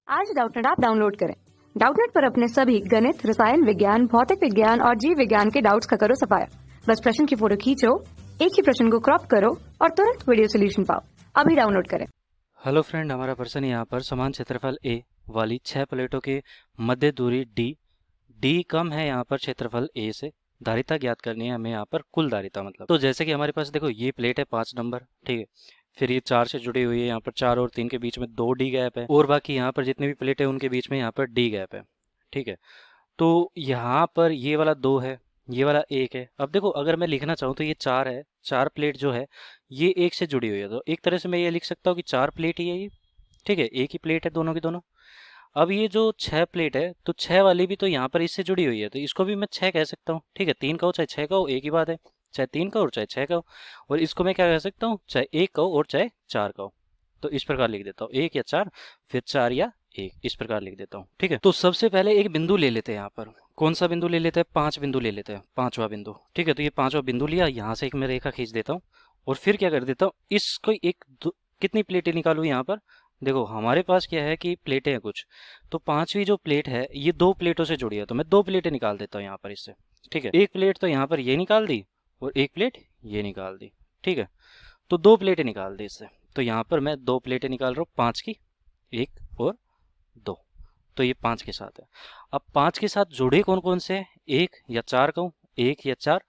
आज Doubtnut app download करें। Doubtnut पर अपने सभी गणित, रसायन विज्ञान, भौतिक विज्ञान और जीव विज्ञान के डाउट्स का करो सफाया। बस प्रश्न की फोटो खींचो, एक ही प्रश्न को क्रॉप करो और तुरंत वीडियो सोल्यूशन पाओ। अभी डाउनलोड करें। हेलो फ्रेंड, हमारा प्रश्न यहाँ पर समान क्षेत्रफल ए वाली 6 प्लेटों के मध्य दूरी डी कम है यहाँ पर क्षेत्रफल ए से। धारिता ज्ञात करनी है हमें यहाँ पर, कुल धारिता मतलब। तो जैसे कि हमारे पास देखो ये प्लेट है 5 नंबर, ठीक है। फिर ये 4 से जुड़ी हुई है, यहाँ पर 4 और 3 के बीच में 2 डी गैप है, और बाकी यहाँ पर जितनी भी प्लेट है उनके बीच में यहाँ पर डी गैप है, ठीक है। तो यहाँ पर ये वाला 2 है, ये वाला 1 है। अब देखो अगर मैं लिखना चाहूँ तो ये 4 है, 4 प्लेट जो है ये एक से जुड़ी हुई है, तो एक तरह से मैं ये लिख सकता हूँ कि 4 प्लेट ही है ये, ठीक है। एक ही प्लेट है दोनों की दोनों। अब ये जो 6 प्लेट है, तो 6 वाली भी तो यहाँ पर इससे जुड़ी हुई है, तो इसको भी मैं 6 कह सकता हूँ, ठीक है। 3 कहो चाहे 6 कहो एक ही बात है, चाहे 3 कहो और चाहे 6 कहो। और इसको मैं क्या कह सकता हूँ, चाहे 1 कहो और चाहे 4 कहो। तो इस प्रकार लिख देता हूँ, 1 या 4, फिर 4 या 1, इस प्रकार लिख देता हूँ, ठीक है। तो सबसे पहले एक बिंदु ले लेते हैं यहाँ पर। कौन सा बिंदु ले लेते हैं? 5 बिंदु ले लेते हैं, 5वां बिंदु, ठीक है। तो ये 5वां बिंदु लिया, यहाँ से एक मैं रेखा खींच देता हूँ और फिर क्या कर देता हूँ, इसको कितनी प्लेटें निकालूँ यहाँ पर? देखो हमारे पास क्या है कि प्लेटें हैं कुछ, तो 5वीं जो प्लेट है ये 2 प्लेटों से जुड़ी है, तो मैं 2 प्लेटें निकाल देता हूँ यहाँ पर इससे, ठीक है। एक प्लेट तो यहाँ पर ये निकाल दी और एक प्लेट ये निकाल दी, ठीक है। तो 2 प्लेटें निकाल दी इससे, तो यहाँ पर मैं 2 प्लेटें निकाल रहा हूँ, 5 की, 1 और 2। तो ये 5 के साथ है। अब 5 के साथ जुड़े कौन कौन से हैं? 1 या 4 कहूँ, 1 या 4,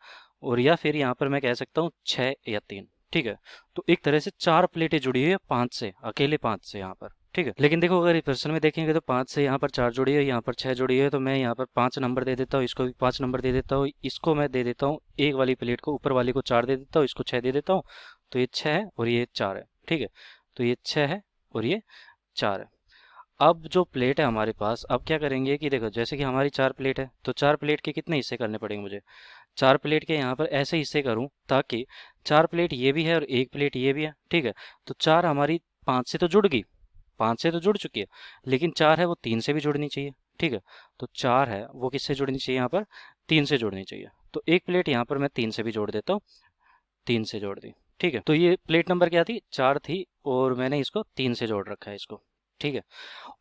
और या फिर यहाँ पर मैं कह सकता हूँ 6 या 3, ठीक है। तो एक तरह से 4 प्लेटें जुड़ी हुई है 5 से, अकेले 5 से यहाँ पर, ठीक है। लेकिन देखो अगर प्रश्न में देखेंगे तो 5 से यहाँ पर 4 जुड़ी है, यहाँ पर 6 जुड़ी है, तो मैं यहाँ पर 5 नंबर दे देता हूँ, इसको भी 5 नंबर दे देता हूँ, इसको मैं दे देता हूँ, एक वाली प्लेट को, ऊपर वाली को 4 दे देता हूँ, इसको 6 दे देता हूँ। तो ये 6 है और ये 4 है, ठीक है। तो ये 6 है और ये 4 है। अब जो प्लेट है हमारे पास, अब क्या करेंगे कि देखो जैसे कि हमारी 4 प्लेट है, तो 4 प्लेट के कितने हिस्से करने पड़ेंगे मुझे? 4 प्लेट के यहाँ पर ऐसे हिस्से करूँ ताकि 4 प्लेट ये भी है और एक प्लेट ये भी है, ठीक है। तो 4 हमारी 5 से तो जुड़ गई, 5 से तो जुड़ चुकी है, लेकिन 4 है वो 3 से भी जुड़नी चाहिए, ठीक है। तो 4 है वो किससे जुड़नी चाहिए? यहाँ पर 3 से जुड़नी चाहिए। तो एक प्लेट यहाँ पर मैं 3 से भी जोड़ देता हूँ, 3 से जोड़ दी, ठीक है। तो ये प्लेट नंबर क्या थी? 4 थी, और मैंने इसको 3 से जोड़ रखा है इसको, ठीक है।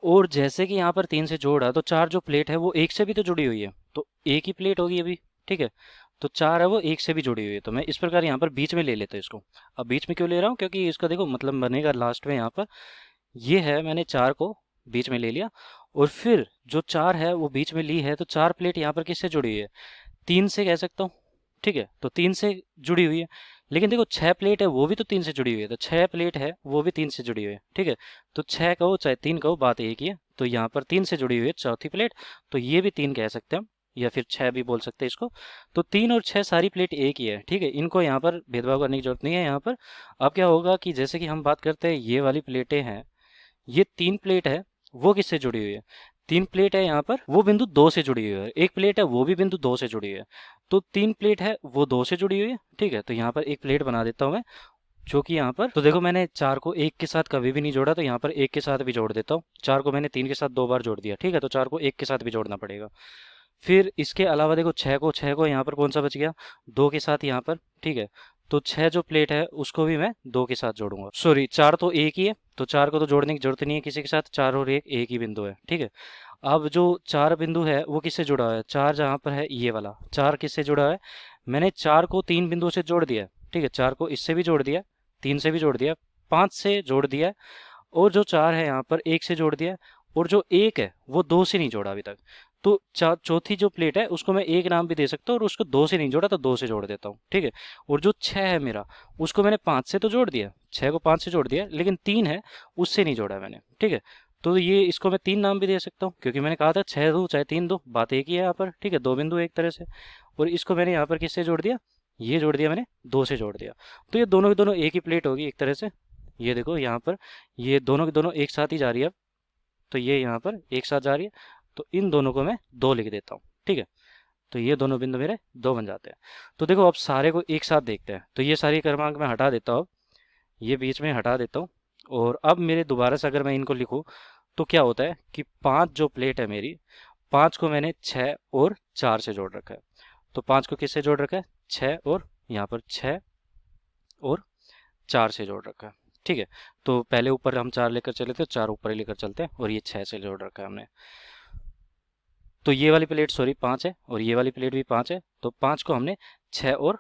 और जैसे कि यहाँ पर 3 से जोड़ा, तो 4 जो प्लेट है वो एक से भी तो जुड़ी हुई है, तो एक ही प्लेट होगी अभी, ठीक है। तो 4 है वो एक से भी जुड़ी हुई है, तो मैं इस प्रकार यहाँ पर बीच में ले लेता हूँ इसको। अब बीच में क्यों ले रहा हूँ? क्योंकि इसका देखो मतलब बनेगा लास्ट में यहाँ पर, ये है मैंने 4 को बीच में ले लिया, और फिर जो 4 है वो बीच में ली है, तो 4 प्लेट यहाँ पर किससे जुड़ी हुई है? 3 से कह सकता हूँ, ठीक है। तो 3 से जुड़ी हुई है, लेकिन देखो 6 प्लेट है वो भी तो 3 से जुड़ी हुई है, तो 6 प्लेट है वो भी 3 से जुड़ी हुई है, ठीक है। तो 6 कहो चाहे 3 कहो, बात एक ही है। तो यहाँ पर 3 से जुड़ी हुई है चौथी प्लेट, तो ये भी 3 कह सकते हैं हम, या फिर 6 भी बोल सकते हैं इसको। तो 3 और 6 सारी प्लेट एक ही है, ठीक है। इनको यहाँ पर भेदभाव करने की जरूरत नहीं है यहाँ पर। अब क्या होगा कि जैसे कि हम बात करते हैं ये वाली प्लेटें हैं, ये 3 प्लेट है वो किससे जुड़ी हुई है? 3 प्लेट है यहाँ पर वो बिंदु 2 से जुड़ी हुई है, एक प्लेट है वो भी बिंदु 2 से जुड़ी हुई है। तो 3 प्लेट है वो 2 से जुड़ी हुई है, ठीक है। तो यहाँ पर एक प्लेट बना देता हूँ मैं, जो कि यहाँ पर, तो देखो मैंने 4 को 1 के साथ कभी भी नहीं जोड़ा, तो यहाँ पर 1 के साथ भी जोड़ देता हूँ। 4 को मैंने 3 के साथ 2 बार जोड़ दिया, ठीक है। तो 4 को 1 के साथ भी जोड़ना पड़ेगा। फिर इसके अलावा देखो 6 को यहाँ पर कौन सा बच गया? 2 के साथ यहाँ पर, ठीक है। तो 6 जो प्लेट है उसको भी मैं 2 के साथ जोड़ूंगा, सॉरी 4 तो एक ही है, तो 4 को तो जोड़ने की जरूरत नहीं है किसी के साथ, 4 और 1 एक ही बिंदु है, ठीक है। अब जो 4 बिंदु है वो किससे जुड़ा है? 4 जहाँ पर है ये वाला 4 किससे जुड़ा है? मैंने 4 को 3 बिंदुओं से जोड़ दिया, ठीक है। 4 को इससे भी जोड़ दिया, 3 से भी जोड़ दिया, 5 से जोड़ दिया, और जो 4 है यहाँ पर 1 से जोड़ दिया, और जो 1 है वो 2 से नहीं जोड़ा अभी तक। तो चौथी जो प्लेट है उसको मैं 1 नाम भी दे सकता हूँ, और उसको 2 से नहीं जोड़ा तो 2 से जोड़ देता हूँ, ठीक है। और जो 6 है मेरा, उसको मैंने 5 से तो जोड़ दिया, 6 को 5 से जोड़ दिया, लेकिन 3 है उससे नहीं जोड़ा मैंने, ठीक है। तो ये इसको मैं 3 नाम भी दे सकता हूँ, क्योंकि मैंने कहा था 6 दो चाहे 3 दो, बात एक ही है यहाँ पर, ठीक है। 2 बिंदु एक तरह से, और इसको मैंने यहाँ पर किससे जोड़ दिया? ये जोड़ दिया मैंने, 2 से जोड़ दिया। तो ये दोनों की दोनों एक ही प्लेट होगी एक तरह से। ये देखो यहाँ पर ये दोनों की दोनों एक साथ ही जा रही है अब, तो ये यहाँ पर एक साथ जा रही है, तो इन दोनों को मैं 2 लिख देता हूँ, ठीक है। तो ये दोनों बिंदु मेरे 2 बन जाते हैं। तो देखो अब सारे को एक साथ देखते हैं, तो ये सारी क्रमांक मैं हटा देता हूँ, ये बीच में हटा देता हूँ, और अब मेरे दोबारा से अगर मैं इनको लिखूँ तो क्या होता है कि 5 जो प्लेट है मेरी, 5 को मैंने 6 और 4 से जोड़ रखा है। तो 5 को किससे जोड़ रखा है? 6 और यहाँ पर 6 और 4 से जोड़ रखा है, ठीक है, तो पहले ऊपर हम 4 लेकर चले थे, 4 ऊपर ही लेकर चलते हैं और ये 6 से जोड़ रखा है हमने। तो ये वाली प्लेट सॉरी 5 है और ये वाली प्लेट भी 5 है, तो 5 को हमने 6 और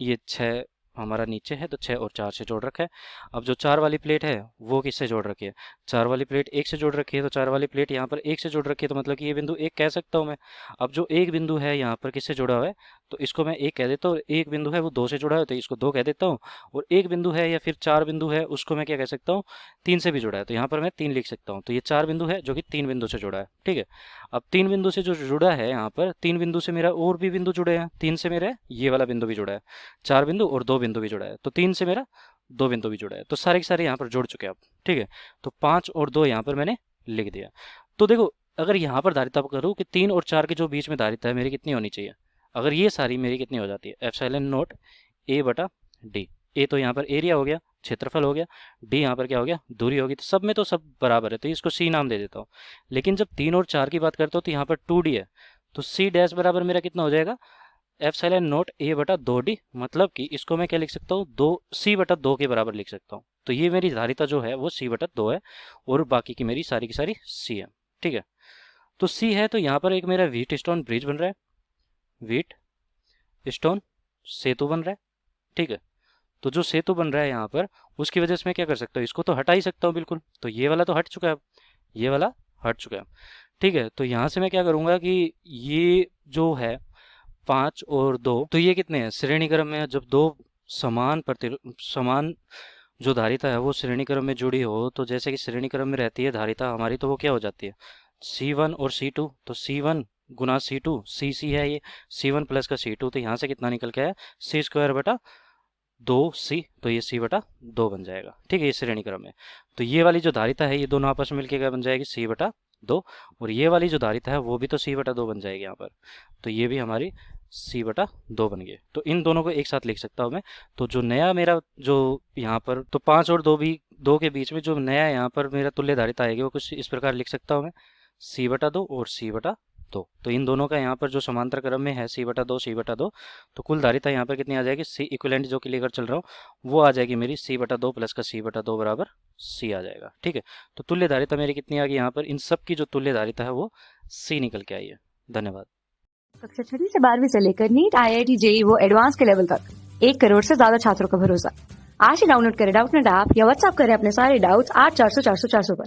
ये 6 हमारा नीचे है, तो 6 और 4 से जोड़ रखा है। अब जो 4 वाली प्लेट है वो किससे जोड़ रखी है? 4 वाली प्लेट 1 से जोड़ रखी है, तो 4 वाली प्लेट यहाँ पर 1 से जोड़ रखी है, तो मतलब कि ये बिंदु 1 कह सकता हूँ मैं। अब जो एक बिंदु है यहाँ पर किससे जुड़ा हुआ है, तो इसको मैं 1 कह देता हूँ। एक बिंदु है वो 2 से जुड़ा है, तो इसको 2 कह देता हूँ। और एक बिंदु है या फिर 4 बिंदु है, उसको मैं क्या कह सकता हूँ, 3 से भी जुड़ा है, तो यहाँ पर मैं 3 लिख सकता हूँ। तो ये 4 बिंदु है जो कि 3 बिंदु से जुड़ा है, ठीक है। अब 3 बिंदु से जो जुड़ा है यहाँ पर, 3 बिंदु से मेरा और भी बिंदु जुड़े हैं। 3 से मेरा ये वाला बिंदु भी जुड़ा है, 4 बिंदु और 2 बिंदु भी जुड़ा है, तो 3 से मेरा 2 बिंदु भी जुड़ा है, तो सारे के सारे यहाँ पर जुड़ चुके हैं अब, ठीक है। तो 5 और 2 यहाँ पर मैंने लिख दिया। तो देखो, अगर यहाँ पर धारिता करूँ कि 3 और 4 के जो बीच में धारिता है मेरी कितनी होनी चाहिए, अगर ये सारी मेरी कितनी हो जाती है, एप्सिलॉन नॉट ए बटा डी। ए तो यहाँ पर एरिया हो गया, क्षेत्रफल हो गया, डी यहाँ पर क्या हो गया, दूरी होगी। तो सब में तो सब बराबर है, तो इसको सी नाम दे देता हूँ। लेकिन जब 3 और 4 की बात करता हूँ तो यहाँ पर 2d है, तो सी डैश बराबर मेरा कितना हो जाएगा, एप्सिलॉन नॉट ए बटा 2d। मतलब कि इसको मैं क्या लिख सकता हूँ, 2 सी बटा 2 के बराबर लिख सकता हूँ। तो ये मेरी धारिता जो है वो सी बटा 2 है और बाकी की मेरी सारी की सारी सी है, ठीक है। तो सी है, तो यहाँ पर एक मेरा व्हीट स्टोन ब्रिज बन रहा है, व्हीट स्टोन सेतु बन रहा है, ठीक है। तो जो सेतु बन रहा है यहाँ पर, उसकी वजह से मैं क्या कर सकता हूँ, इसको तो हटा ही सकता हूँ बिल्कुल। तो ये वाला तो हट चुका है, ये वाला हट चुका है, ठीक है। तो यहाँ से मैं क्या करूँगा कि ये जो है 5 और 2, तो ये कितने हैं, श्रेणी क्रम में है। जब दो समान जो धारिता है वो श्रेणी क्रम में जुड़ी हो, तो जैसे कि श्रेणी क्रम में रहती है धारिता हमारी, तो वो क्या हो जाती है, C1 और C2। तो C1 गुना C2, C है ये, C1 प्लस का C2, तो यहाँ से कितना निकल के आया, C स्क्वायर बटा 2C, तो ये C बटा 2 बन जाएगा, ठीक है, ये श्रेणी क्रम में। तो ये वाली जो धारिता है ये दोनों आपस में मिलकर क्या बन जाएगी, C बटा 2, और ये वाली जो धारिता है वो भी तो C बटा 2 बन जाएगी यहाँ पर। तो ये भी हमारी C बटा 2 बन गए। तो इन दोनों को एक साथ लिख सकता हूँ मैं। तो जो नया मेरा जो यहाँ पर, तो 5 और 2 के बीच में जो नया यहाँ पर मेरा तुल्य धारिता आएगी वो कुछ इस प्रकार लिख सकता हूँ मैं, C बटा 2 और C बटा 2। तो इन दोनों का यहाँ पर जो समांतर क्रम में है C बटा 2, C बटा 2, तो कुल धारिता यहाँ पर कितनी आ जाएगी, C इक्विवेलेंट जो कि लेकर चल रहा हूँ वो आ जाएगी मेरी C बटा 2 प्लस का C बटा 2 बराबर C आ जाएगा, ठीक है। तो तुल्य धारिता मेरी कितनी आ गई यहाँ पर, इन सब की जो तुल्य धारिता है वो C निकल के आई है। धन्यवाद। कक्षा 6 से 12वीं से लेकर नीट, IIT, JEE वो एडवांस के लेवल तक 1 करोड़ से ज्यादा छात्रों का भरोसा। आज ही डाउनलोड करें डाउटनेट ऐप या व्हाट्सएप करें अपने सारे डाउट्स 8400 400 400 पर।